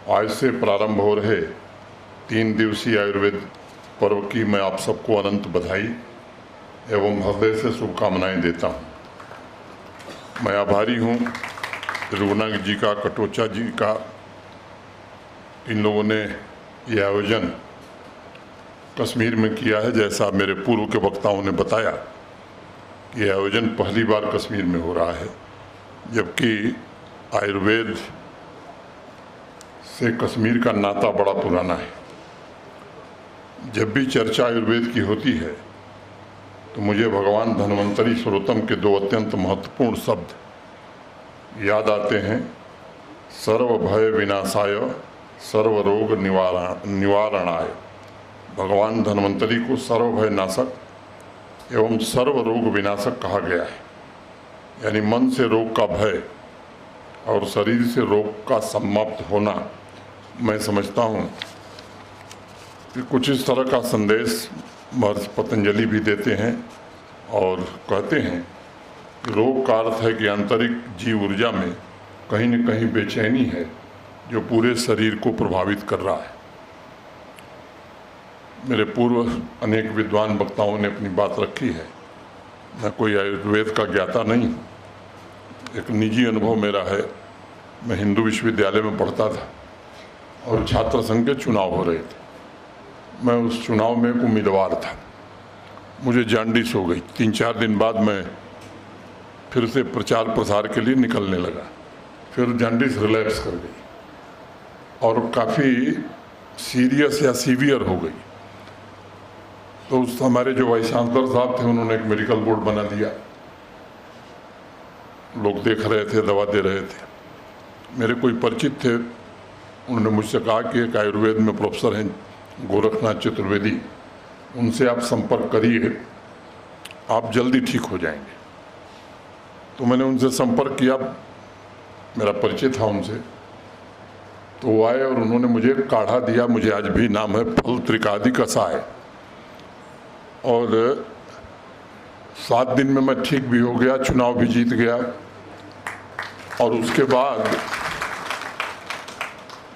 आज से प्रारंभ हो रहे 3 दिवसीय आयुर्वेद पर्व की मैं आप सबको अनंत बधाई एवं हृदय से शुभकामनाएं देता हूं। मैं आभारी हूं रघुनाथ जी का, कटोचा जी का। इन लोगों ने ये आयोजन कश्मीर में किया है। जैसा मेरे पूर्व के वक्ताओं ने बताया, ये आयोजन पहली बार कश्मीर में हो रहा है, जबकि आयुर्वेद से कश्मीर का नाता बड़ा पुराना है। जब भी चर्चा आयुर्वेद की होती है तो मुझे भगवान धन्वंतरी सर्वोत्तम के 2 अत्यंत महत्वपूर्ण शब्द याद आते हैं। सर्व भय विनाशाय, सर्व रोग निवारणाय। भगवान धन्वंतरी को सर्व भय नाशक एवं सर्व रोग विनाशक कहा गया है। यानी मन से रोग का भय और शरीर से रोग का समाप्त होना। मैं समझता हूँ कि कुछ इस तरह का संदेश महर्षि पतंजलि भी देते हैं और कहते हैं कि रोग का अर्थ है कि आंतरिक जीव ऊर्जा में कहीं न कहीं बेचैनी है जो पूरे शरीर को प्रभावित कर रहा है। मेरे पूर्व अनेक विद्वान वक्ताओं ने अपनी बात रखी है। मैं कोई आयुर्वेद का ज्ञाता नहीं हूँ। एक निजी अनुभव मेरा है। मैं हिंदू विश्वविद्यालय में पढ़ता था और छात्र संघ के चुनाव हो रहे थे। मैं उस चुनाव में एक उम्मीदवार था। मुझे जॉन्डिस हो गई। 3-4 दिन बाद मैं फिर से प्रचार प्रसार के लिए निकलने लगा। फिर जॉन्डिस रिलैप्स कर गई और काफ़ी सीरियस या सीवियर हो गई। तो उस हमारे जो वाइस चांसलर साहब थे, उन्होंने एक मेडिकल बोर्ड बना दिया। लोग देख रहे थे, दवा दे रहे थे। मेरे कोई परिचित थे, उन्होंने मुझसे कहा कि एक आयुर्वेद में प्रोफेसर हैं गोरखनाथ चतुर्वेदी, उनसे आप संपर्क करिए, आप जल्दी ठीक हो जाएंगे। तो मैंने उनसे संपर्क किया, मेरा परिचय था उनसे। तो वो आए और उन्होंने मुझे काढ़ा दिया। मुझे आज भी नाम है, फल त्रिकादि कषाय। और 7 दिन में मैं ठीक भी हो गया, चुनाव भी जीत गया। और उसके बाद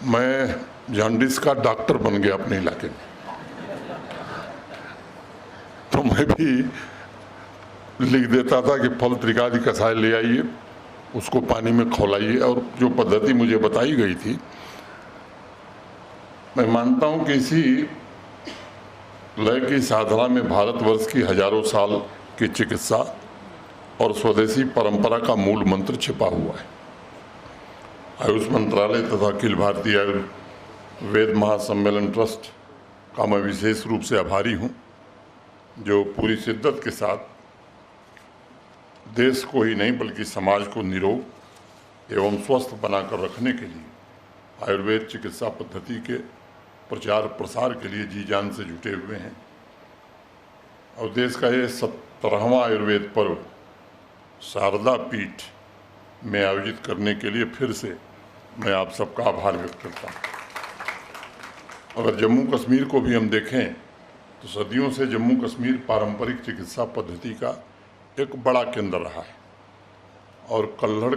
मैं जॉन्डिस का डॉक्टर बन गया अपने इलाके में। तो मैं भी लिख देता था कि फल त्रिकादि कषाय ले आइए, उसको पानी में खौलाइए। और जो पद्धति मुझे बताई गई थी, मैं मानता हूं कि इसी लय की साधना में भारतवर्ष की हजारों साल की चिकित्सा और स्वदेशी परंपरा का मूल मंत्र छिपा हुआ है। आयुष मंत्रालय तथा अखिल भारतीय आयुर्वेद महासम्मेलन ट्रस्ट का मैं विशेष रूप से आभारी हूं, जो पूरी शिद्दत के साथ देश को ही नहीं बल्कि समाज को निरोग एवं स्वस्थ बनाकर रखने के लिए आयुर्वेद चिकित्सा पद्धति के प्रचार प्रसार के लिए जी जान से जुटे हुए हैं। और देश का ये 17वां आयुर्वेद पर्व शारदा पीठ में आयोजित करने के लिए फिर से मैं आप सबका आभार व्यक्त करता हूँ। अगर जम्मू कश्मीर को भी हम देखें तो सदियों से जम्मू कश्मीर पारंपरिक चिकित्सा पद्धति का एक बड़ा केंद्र रहा है। और कल्हड़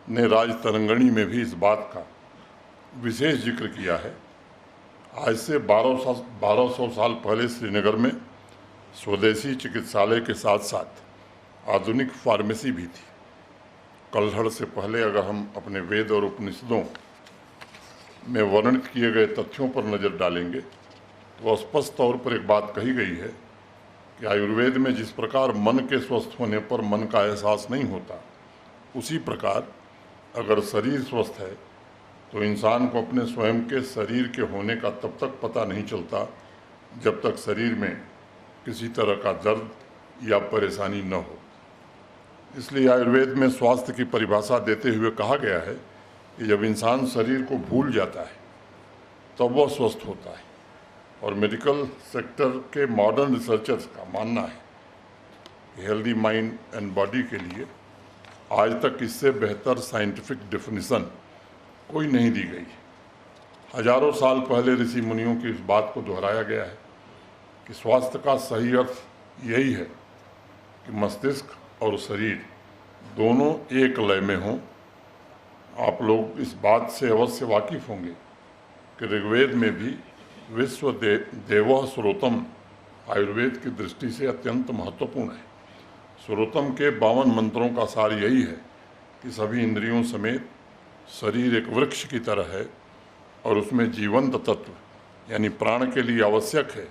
ने राज तरंगणी में भी इस बात का विशेष जिक्र किया है। आज से 1200 साल पहले श्रीनगर में स्वदेशी चिकित्सालय के साथ साथ आधुनिक फार्मेसी भी थी। कल्हड़ से पहले अगर हम अपने वेद और उपनिषदों में वर्णित किए गए तथ्यों पर नज़र डालेंगे तो स्पष्ट तौर पर एक बात कही गई है कि आयुर्वेद में जिस प्रकार मन के स्वस्थ होने पर मन का एहसास नहीं होता, उसी प्रकार अगर शरीर स्वस्थ है तो इंसान को अपने स्वयं के शरीर के होने का तब तक पता नहीं चलता जब तक शरीर में किसी तरह का दर्द या परेशानी न हो। इसलिए आयुर्वेद में स्वास्थ्य की परिभाषा देते हुए कहा गया है कि जब इंसान शरीर को भूल जाता है तब वह स्वस्थ होता है। और मेडिकल सेक्टर के मॉडर्न रिसर्चर्स का मानना है कि हेल्दी माइंड एंड बॉडी के लिए आज तक इससे बेहतर साइंटिफिक डेफिनेशन कोई नहीं दी गई। हजारों साल पहले ऋषि मुनियों की इस बात को दोहराया गया है कि स्वास्थ्य का सही अर्थ यही है कि मस्तिष्क और शरीर दोनों एक लय में हों। आप लोग इस बात से अवश्य वाकिफ़ होंगे कि ऋग्वेद में भी विश्व देवः श्रोतम आयुर्वेद की दृष्टि से अत्यंत महत्वपूर्ण है। श्रोतम के 52 मंत्रों का सार यही है कि सभी इंद्रियों समेत शरीर एक वृक्ष की तरह है और उसमें जीवंत तत्व यानी प्राण के लिए आवश्यक है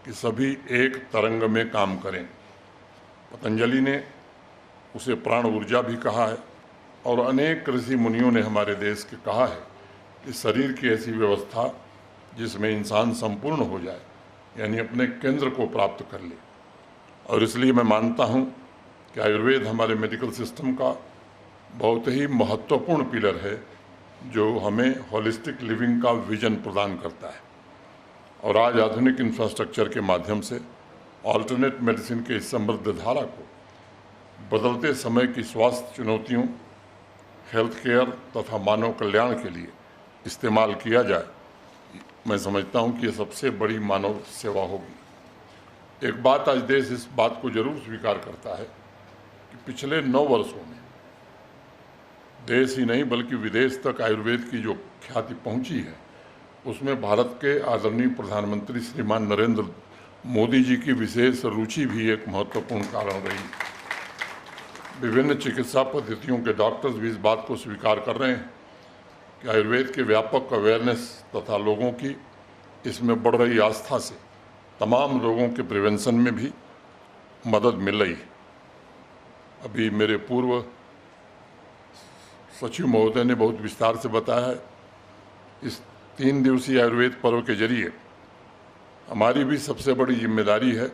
कि सभी एक तरंग में काम करें। पतंजलि ने उसे प्राण ऊर्जा भी कहा है और अनेक ऋषि मुनियों ने हमारे देश के कहा है कि शरीर की ऐसी व्यवस्था जिसमें इंसान संपूर्ण हो जाए, यानी अपने केंद्र को प्राप्त कर ले। और इसलिए मैं मानता हूँ कि आयुर्वेद हमारे मेडिकल सिस्टम का बहुत ही महत्वपूर्ण पिलर है जो हमें होलिस्टिक लिविंग का विजन प्रदान करता है। और आज आधुनिक इंफ्रास्ट्रक्चर के माध्यम से ऑल्टरनेट मेडिसिन के इस समृद्ध धारा को बदलते समय की स्वास्थ्य चुनौतियों, हेल्थ केयर तथा मानव कल्याण के लिए इस्तेमाल किया जाए, मैं समझता हूं कि ये सबसे बड़ी मानव सेवा होगी। एक बात आज देश इस बात को जरूर स्वीकार करता है कि पिछले 9 वर्षों में देश ही नहीं बल्कि विदेश तक आयुर्वेद की जो ख्याति पहुंची है, उसमें भारत के आदरणीय प्रधानमंत्री श्रीमान नरेंद्र मोदी जी की विशेष रुचि भी एक महत्वपूर्ण कारण रही। विभिन्न चिकित्सा पद्धतियों के डॉक्टर्स भी इस बात को स्वीकार कर रहे हैं कि आयुर्वेद के व्यापक अवेयरनेस तथा लोगों की इसमें बढ़ रही आस्था से तमाम रोगों के प्रिवेंशन में भी मदद मिल रही है। अभी मेरे पूर्व सचिव महोदय ने बहुत विस्तार से बताया है। इस 3 दिवसीय आयुर्वेद पर्व के जरिए हमारी भी सबसे बड़ी जिम्मेदारी है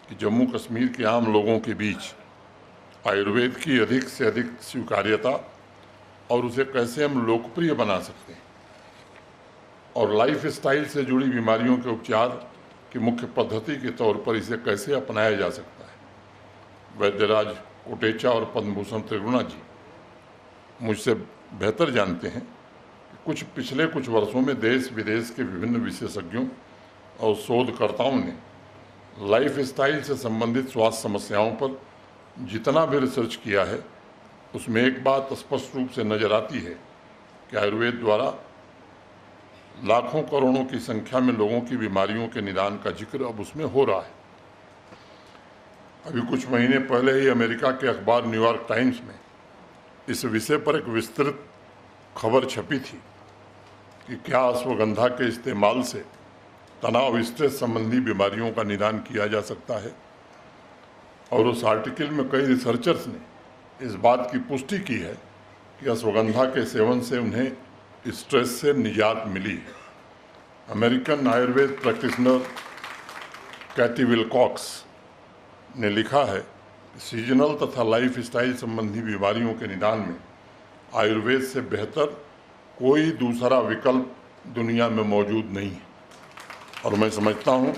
कि जम्मू कश्मीर के आम लोगों के बीच आयुर्वेद की अधिक से अधिक स्वीकार्यता और उसे कैसे हम लोकप्रिय बना सकते हैं और लाइफ स्टाइल से जुड़ी बीमारियों के उपचार की मुख्य पद्धति के तौर पर इसे कैसे अपनाया जा सकता है। वैद्यराज कोटेचा और पद्मभूषण त्रिगुणा जी मुझसे बेहतर जानते हैं कि पिछले कुछ वर्षों में देश विदेश के विभिन्न विशेषज्ञों और शोधकर्ताओं ने लाइफ स्टाइल से संबंधित स्वास्थ्य समस्याओं पर जितना भी रिसर्च किया है, उसमें एक बात स्पष्ट रूप से नजर आती है कि आयुर्वेद द्वारा लाखों करोड़ों की संख्या में लोगों की बीमारियों के निदान का जिक्र अब उसमें हो रहा है। अभी कुछ महीने पहले ही अमेरिका के अखबार न्यूयॉर्क टाइम्स में इस विषय पर एक विस्तृत खबर छपी थी कि क्या अश्वगंधा के इस्तेमाल से तनाव, स्ट्रेस संबंधी बीमारियों का निदान किया जा सकता है। और उस आर्टिकल में कई रिसर्चर्स ने इस बात की पुष्टि की है कि अश्वगंधा के सेवन से उन्हें स्ट्रेस से निजात मिली है। American Ayurveda practitioner Katie Wilcox ने लिखा है कि सीजनल तथा लाइफ स्टाइल संबंधी बीमारियों के निदान में आयुर्वेद से बेहतर कोई दूसरा विकल्प दुनिया में मौजूद नहीं है। और मैं समझता हूँ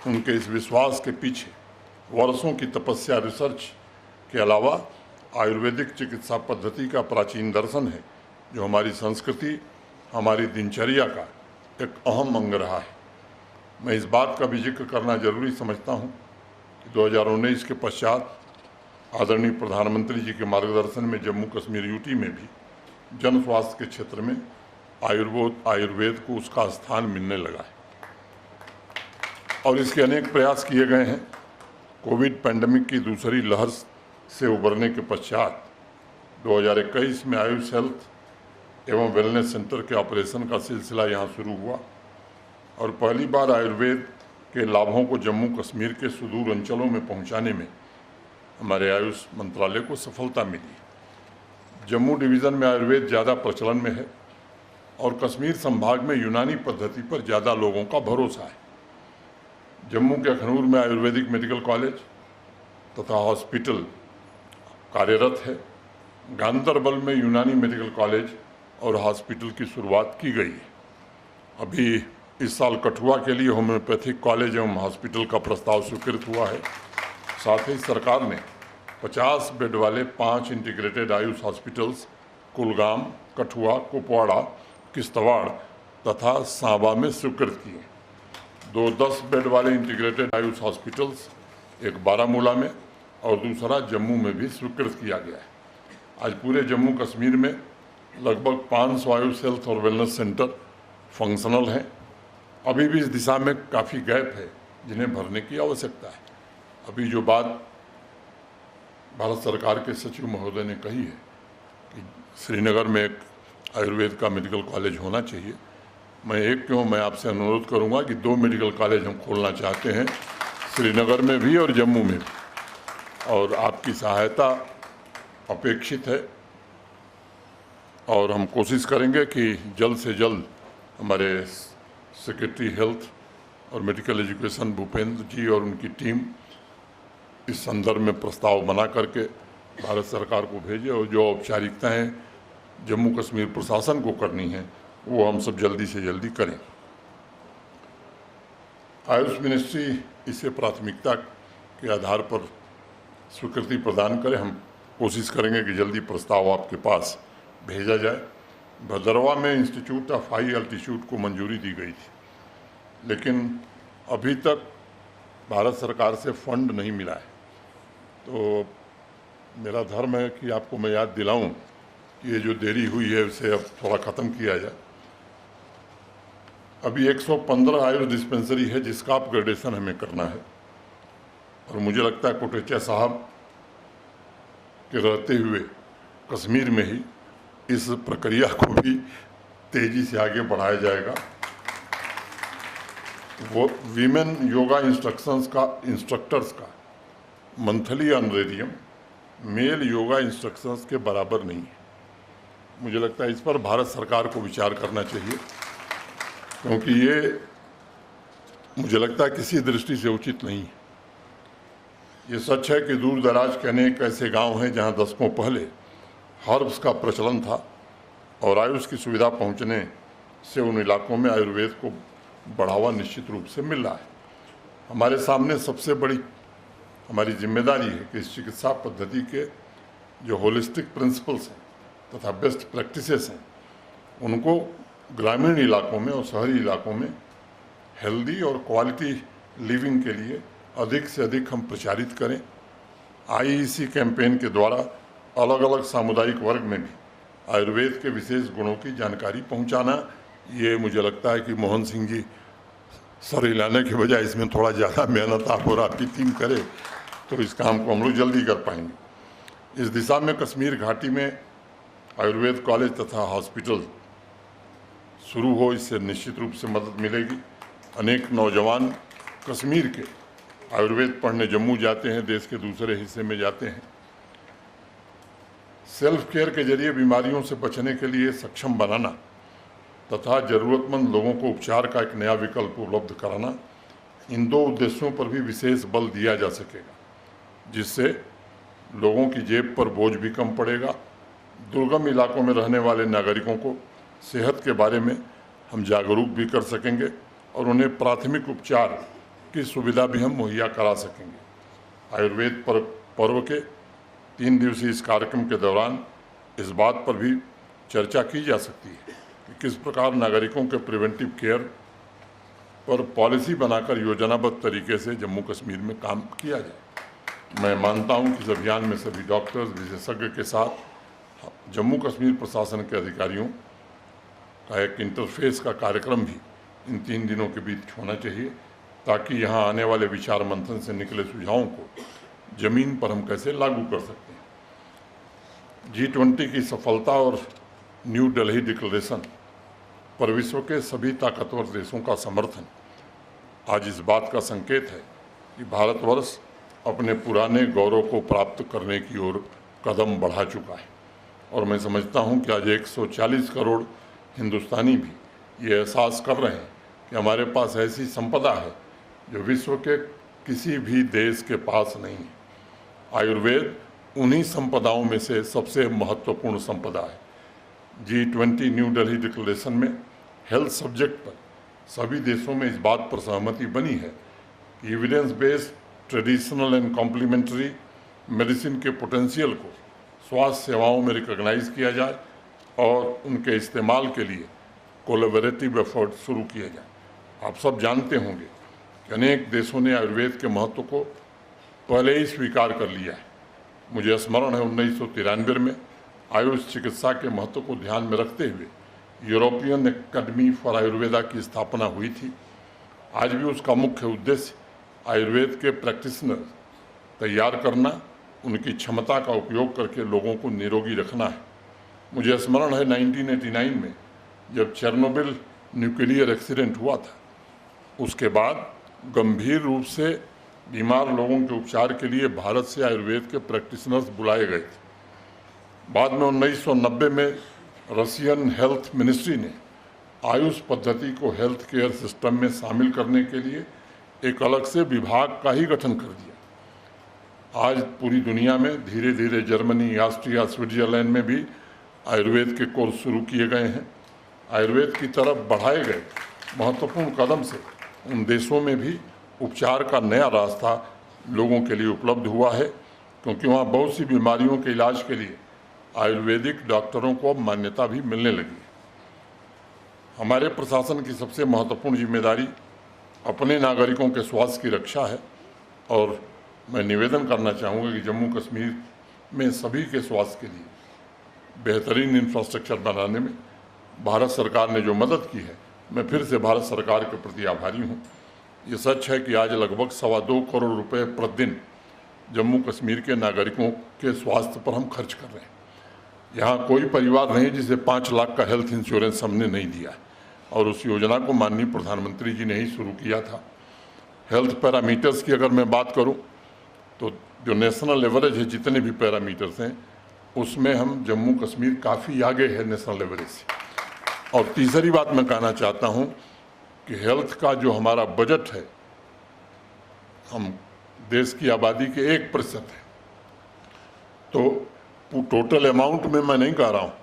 उनके इस विश्वास के पीछे वर्षों की तपस्या, रिसर्च के अलावा आयुर्वेदिक चिकित्सा पद्धति का प्राचीन दर्शन है जो हमारी संस्कृति, हमारी दिनचर्या का एक अहम अंग रहा है। मैं इस बात का भी जिक्र करना जरूरी समझता हूँ कि 2019 के पश्चात आदरणीय प्रधानमंत्री जी के मार्गदर्शन में जम्मू कश्मीर यूटी में भी जन स्वास्थ्य के क्षेत्र में आयुर्वेद को उसका स्थान मिलने लगा है और इसके अनेक प्रयास किए गए हैं। कोविड पैंडेमिक की दूसरी लहर से उबरने के पश्चात 2021 में आयुष हेल्थ एवं वेलनेस सेंटर के ऑपरेशन का सिलसिला यहाँ शुरू हुआ और पहली बार आयुर्वेद के लाभों को जम्मू कश्मीर के सुदूर अंचलों में पहुँचाने में हमारे आयुष मंत्रालय को सफलता मिली। जम्मू डिवीज़न में आयुर्वेद ज़्यादा प्रचलन में है और कश्मीर संभाग में यूनानी पद्धति पर ज़्यादा लोगों का भरोसा है। जम्मू के अखनूर में आयुर्वेदिक मेडिकल कॉलेज तथा हॉस्पिटल कार्यरत है। गांदरबल में यूनानी मेडिकल कॉलेज और हॉस्पिटल की शुरुआत की गई है। अभी इस साल कठुआ के लिए होम्योपैथिक कॉलेज एवं हॉस्पिटल का प्रस्ताव स्वीकृत हुआ है। साथ ही सरकार ने 50 बेड वाले 5 इंटीग्रेटेड आयुष हॉस्पिटल्स कुलगाम, कठुआ, कुपवाड़ा, किश्तवाड़ तथा सांबा में स्वीकृत किए। 2 10 बेड वाले इंटीग्रेटेड आयुष हॉस्पिटल्स, एक बारामूला में और दूसरा जम्मू में भी स्वीकृत किया गया है। आज पूरे जम्मू कश्मीर में लगभग 500 आयुष हेल्थ और वेलनेस सेंटर फंक्शनल हैं। अभी भी इस दिशा में काफ़ी गैप है जिन्हें भरने की आवश्यकता है। अभी जो बात भारत सरकार के सचिव महोदय ने कही है कि श्रीनगर में एक आयुर्वेद का मेडिकल कॉलेज होना चाहिए, मैं आपसे अनुरोध करूंगा कि 2 मेडिकल कॉलेज हम खोलना चाहते हैं, श्रीनगर में भी और जम्मू में भी, और आपकी सहायता अपेक्षित है। और हम कोशिश करेंगे कि जल्द से जल्द हमारे सेक्रेटरी हेल्थ और मेडिकल एजुकेशन भूपेंद्र जी और उनकी टीम इस संदर्भ में प्रस्ताव बना करके भारत सरकार को भेजे, और जो औपचारिकताएं जम्मू कश्मीर प्रशासन को करनी है वो हम सब जल्दी से जल्दी करें। आयुष मिनिस्ट्री इसे प्राथमिकता के आधार पर स्वीकृति प्रदान करे। हम कोशिश करेंगे कि जल्दी प्रस्ताव आपके पास भेजा जाए। भदरवा में इंस्टीट्यूट ऑफ हाई अल्टीट्यूड को मंजूरी दी गई थी, लेकिन अभी तक भारत सरकार से फंड नहीं मिला है। तो मेरा धर्म है कि आपको मैं याद दिलाऊं कि ये जो देरी हुई है उसे अब थोड़ा ख़त्म किया जाए। अभी 115 आयुष डिस्पेंसरी है जिसका अपग्रेडेशन हमें करना है, और मुझे लगता है कोटेचा साहब के रहते हुए कश्मीर में ही इस प्रक्रिया को भी तेजी से आगे बढ़ाया जाएगा। वो वीमेन योगा इंस्ट्रक्टर्स का monthly honorarium male yoga instructions के बराबर नहीं है। मुझे लगता है इस पर भारत सरकार को विचार करना चाहिए, क्योंकि ये मुझे लगता है किसी दृष्टि से उचित नहीं है। ये सच है कि दूर दराज के अनेक ऐसे गांव हैं जहां दशकों पहले हर्ब्स का प्रचलन था, और आयुष की सुविधा पहुंचने से उन इलाकों में आयुर्वेद को बढ़ावा निश्चित रूप से मिल रहा है। हमारे सामने सबसे बड़ी हमारी जिम्मेदारी है कि इस चिकित्सा पद्धति के जो होलिस्टिक प्रिंसिपल्स हैं तथा बेस्ट प्रैक्टिसेस हैं उनको ग्रामीण इलाकों में और शहरी इलाकों में हेल्दी और क्वालिटी लिविंग के लिए अधिक से अधिक हम प्रचारित करें। आईईसी कैंपेन के द्वारा अलग अलग सामुदायिक वर्ग में भी आयुर्वेद के विशेष गुणों की जानकारी पहुंचाना, ये मुझे लगता है कि मोहन सिंह जी सर हिलाने के बजाय इसमें थोड़ा ज़्यादा मेहनत आप और आपकी टीम करे तो इस काम को हम लोग जल्दी कर पाएंगे। इस दिशा में कश्मीर घाटी में आयुर्वेद कॉलेज तथा हॉस्पिटल शुरू हो, इससे निश्चित रूप से मदद मिलेगी। अनेक नौजवान कश्मीर के आयुर्वेद पढ़ने जम्मू जाते हैं, देश के दूसरे हिस्से में जाते हैं। सेल्फ केयर के जरिए बीमारियों से बचने के लिए सक्षम बनाना तथा ज़रूरतमंद लोगों को उपचार का एक नया विकल्प उपलब्ध कराना, इन 2 उद्देश्यों पर भी विशेष बल दिया जा सकेगा, जिससे लोगों की जेब पर बोझ भी कम पड़ेगा। दुर्गम इलाकों में रहने वाले नागरिकों को सेहत के बारे में हम जागरूक भी कर सकेंगे और उन्हें प्राथमिक उपचार की सुविधा भी हम मुहैया करा सकेंगे। आयुर्वेद पर्व के 3 दिवसीय इस कार्यक्रम के दौरान इस बात पर भी चर्चा की जा सकती है कि किस प्रकार नागरिकों के प्रिवेंटिव केयर पर पॉलिसी बनाकर योजनाबद्ध तरीके से जम्मू कश्मीर में काम किया जाए। मैं मानता हूं कि इस अभियान में सभी डॉक्टर्स, विशेषज्ञ के साथ जम्मू कश्मीर प्रशासन के अधिकारियों का एक इंटरफेस का कार्यक्रम भी इन 3 दिनों के बीच होना चाहिए, ताकि यहाँ आने वाले विचार मंथन से निकले सुझावों को जमीन पर हम कैसे लागू कर सकते हैं। G20 की सफलता और न्यू दिल्ली डिक्लेरेशन पर विश्व के सभी ताकतवर देशों का समर्थन आज इस बात का संकेत है कि भारतवर्ष अपने पुराने गौरव को प्राप्त करने की ओर कदम बढ़ा चुका है। और मैं समझता हूं कि आज 140 करोड़ हिंदुस्तानी भी ये एहसास कर रहे हैं कि हमारे पास ऐसी संपदा है जो विश्व के किसी भी देश के पास नहीं है। आयुर्वेद उन्हीं संपदाओं में से सबसे महत्वपूर्ण संपदा है। G20 न्यू दिल्ली डिक्लेरेशन में हेल्थ सब्जेक्ट पर सभी देशों में इस बात पर सहमति बनी है कि evidence based traditional and complementary medicine के पोटेंशियल को स्वास्थ्य सेवाओं में रिकॉग्नाइज किया जाए और उनके इस्तेमाल के लिए कोलैबोरेटिव एफर्ट शुरू किए जाए। आप सब जानते होंगे कि अनेक देशों ने आयुर्वेद के महत्व को पहले ही स्वीकार कर लिया है। मुझे स्मरण है 1993 में आयुष चिकित्सा के महत्व को ध्यान में रखते हुए यूरोपियन एकेडमी फॉर आयुर्वेदा की स्थापना हुई थी। आज भी उसका मुख्य उद्देश्य आयुर्वेद के प्रैक्टिशनर तैयार करना, उनकी क्षमता का उपयोग करके लोगों को निरोगी रखना है। मुझे स्मरण है 1989 में जब चेरनोबिल न्यूक्लियर एक्सीडेंट हुआ था, उसके बाद गंभीर रूप से बीमार लोगों के उपचार के लिए भारत से आयुर्वेद के प्रैक्टिशनर्स बुलाए गए थे। बाद में 1990 में रशियन हेल्थ मिनिस्ट्री ने आयुष पद्धति को हेल्थ केयर सिस्टम में शामिल करने के लिए एक अलग से विभाग का ही गठन कर दिया। आज पूरी दुनिया में धीरे धीरे जर्मनी, ऑस्ट्रिया, स्विट्जरलैंड में भी आयुर्वेद के कोर्स शुरू किए गए हैं। आयुर्वेद की तरफ बढ़ाए गए महत्वपूर्ण कदम से उन देशों में भी उपचार का नया रास्ता लोगों के लिए उपलब्ध हुआ है, क्योंकि वहाँ बहुत सी बीमारियों के इलाज के लिए आयुर्वेदिक डॉक्टरों को अब मान्यता भी मिलने लगी है। हमारे प्रशासन की सबसे महत्वपूर्ण जिम्मेदारी अपने नागरिकों के स्वास्थ्य की रक्षा है, और मैं निवेदन करना चाहूँगा कि जम्मू कश्मीर में सभी के स्वास्थ्य के लिए बेहतरीन इंफ्रास्ट्रक्चर बनाने में भारत सरकार ने जो मदद की है, मैं फिर से भारत सरकार के प्रति आभारी हूँ। ये सच है कि आज लगभग 2.25 करोड़ रुपए प्रतिदिन जम्मू कश्मीर के नागरिकों के स्वास्थ्य पर हम खर्च कर रहे हैं। यहाँ कोई परिवार नहीं जिसे 5 लाख का हेल्थ इंश्योरेंस हमने नहीं दिया है, और उस योजना को माननीय प्रधानमंत्री जी ने ही शुरू किया था। हेल्थ पैरामीटर्स की अगर मैं बात करूँ तो जो नेशनल एवरेज है, जितने भी पैरामीटर्स हैं, उसमें हम जम्मू कश्मीर काफ़ी आगे है नेशनल एवरेज से। और तीसरी बात मैं कहना चाहता हूँ कि हेल्थ का जो हमारा बजट है, हम देश की आबादी के 1% है, तो टोटल अमाउंट में मैं नहीं कह रहा हूँ,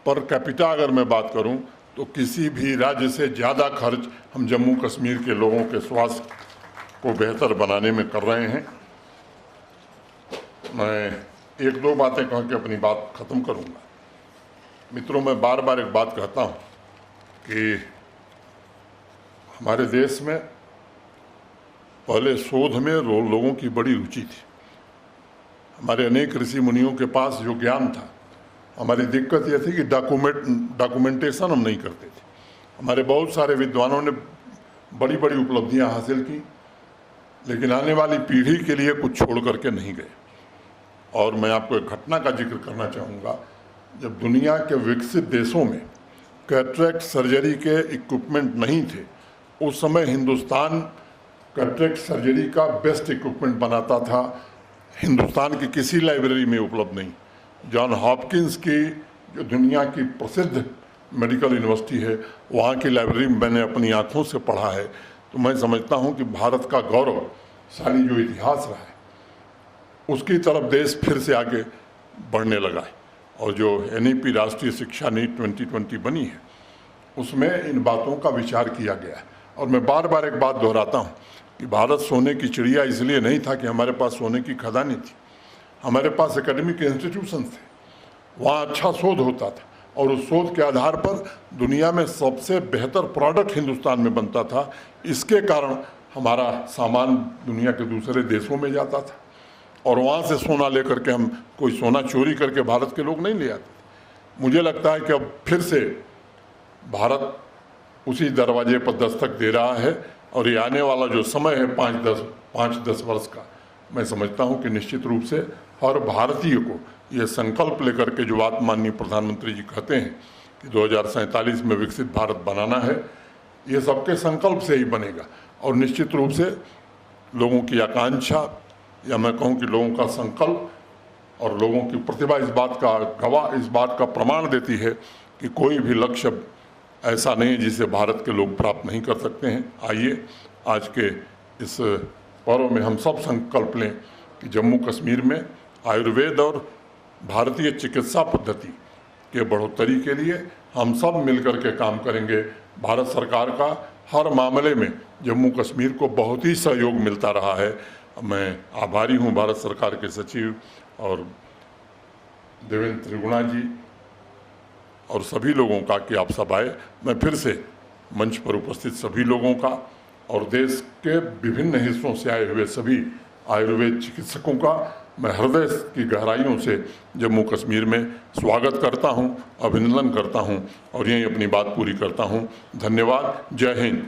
पर कैपिटा अगर मैं बात करूँ तो किसी भी राज्य से ज़्यादा खर्च हम जम्मू कश्मीर के लोगों के स्वास्थ्य को बेहतर बनाने में कर रहे हैं। मैं 1-2 बातें कह के अपनी बात ख़त्म करूँगा। मित्रों, मैं बार बार एक बात कहता हूँ कि हमारे देश में पहले शोध में लोगों की बड़ी रुचि थी। हमारे अनेक ऋषि मुनियों के पास जो ज्ञान था, हमारी दिक्कत यह थी कि डॉक्यूमेंटेशन हम नहीं करते थे। हमारे बहुत सारे विद्वानों ने बड़ी बड़ी उपलब्धियां हासिल की, लेकिन आने वाली पीढ़ी के लिए कुछ छोड़ करके नहीं गए। और मैं आपको एक घटना का जिक्र करना चाहूँगा। जब दुनिया के विकसित देशों में कैटरेक्ट सर्जरी के इक्विपमेंट नहीं थे, उस समय हिंदुस्तान कैटरेक्ट सर्जरी का बेस्ट इक्विपमेंट बनाता था। हिंदुस्तान की किसी लाइब्रेरी में उपलब्ध नहीं। जॉन हॉपकिंस की जो दुनिया की प्रसिद्ध मेडिकल यूनिवर्सिटी है, वहाँ की लाइब्रेरी में मैंने अपनी आँखों से पढ़ा है। तो मैं समझता हूँ कि भारत का गौरवशाली जो इतिहास रहा है, उसकी तरफ देश फिर से आगे बढ़ने लगा है। और जो NEP राष्ट्रीय शिक्षा नीति 2020 बनी है, उसमें इन बातों का विचार किया गया है। और मैं बार बार एक बात दोहराता हूँ कि भारत सोने की चिड़िया इसलिए नहीं था कि हमारे पास सोने की खदानें थी। हमारे पास एकेडमिक इंस्टीट्यूशंस थे, वहाँ अच्छा शोध होता था, और उस शोध के आधार पर दुनिया में सबसे बेहतर प्रोडक्ट हिंदुस्तान में बनता था। इसके कारण हमारा सामान दुनिया के दूसरे देशों में जाता था, और वहाँ से सोना लेकर के हम कोई सोना चोरी करके भारत के लोग नहीं ले आते। मुझे लगता है कि अब फिर से भारत उसी दरवाजे पर दस्तक दे रहा है, और ये आने वाला जो समय है 5-10 वर्ष का, मैं समझता हूँ कि निश्चित रूप से हर भारतीय को ये संकल्प लेकर के जो बात माननीय प्रधानमंत्री जी कहते हैं कि 2047 में विकसित भारत बनाना है, ये सबके संकल्प से ही बनेगा। और निश्चित रूप से लोगों की आकांक्षा, या मैं कहूँ कि लोगों का संकल्प और लोगों की प्रतिभा इस बात का प्रमाण देती है कि कोई भी लक्ष्य ऐसा नहीं जिसे भारत के लोग प्राप्त नहीं कर सकते हैं। आइए आज के इस पर्व में हम सब संकल्प लें कि जम्मू कश्मीर में आयुर्वेद और भारतीय चिकित्सा पद्धति के बढ़ोतरी के लिए हम सब मिलकर के काम करेंगे। भारत सरकार का हर मामले में जम्मू कश्मीर को बहुत ही सहयोग मिलता रहा है। मैं आभारी हूं भारत सरकार के सचिव और देवेंद्र त्रिगुणा जी और सभी लोगों का कि आप सब आए। मैं फिर से मंच पर उपस्थित सभी लोगों का और देश के विभिन्न हिस्सों से आए हुए सभी आयुर्वेद चिकित्सकों का मैं हृदय की गहराइयों से जम्मू कश्मीर में स्वागत करता हूं, अभिनंदन करता हूं और यहीं अपनी बात पूरी करता हूं। धन्यवाद। जय हिंद।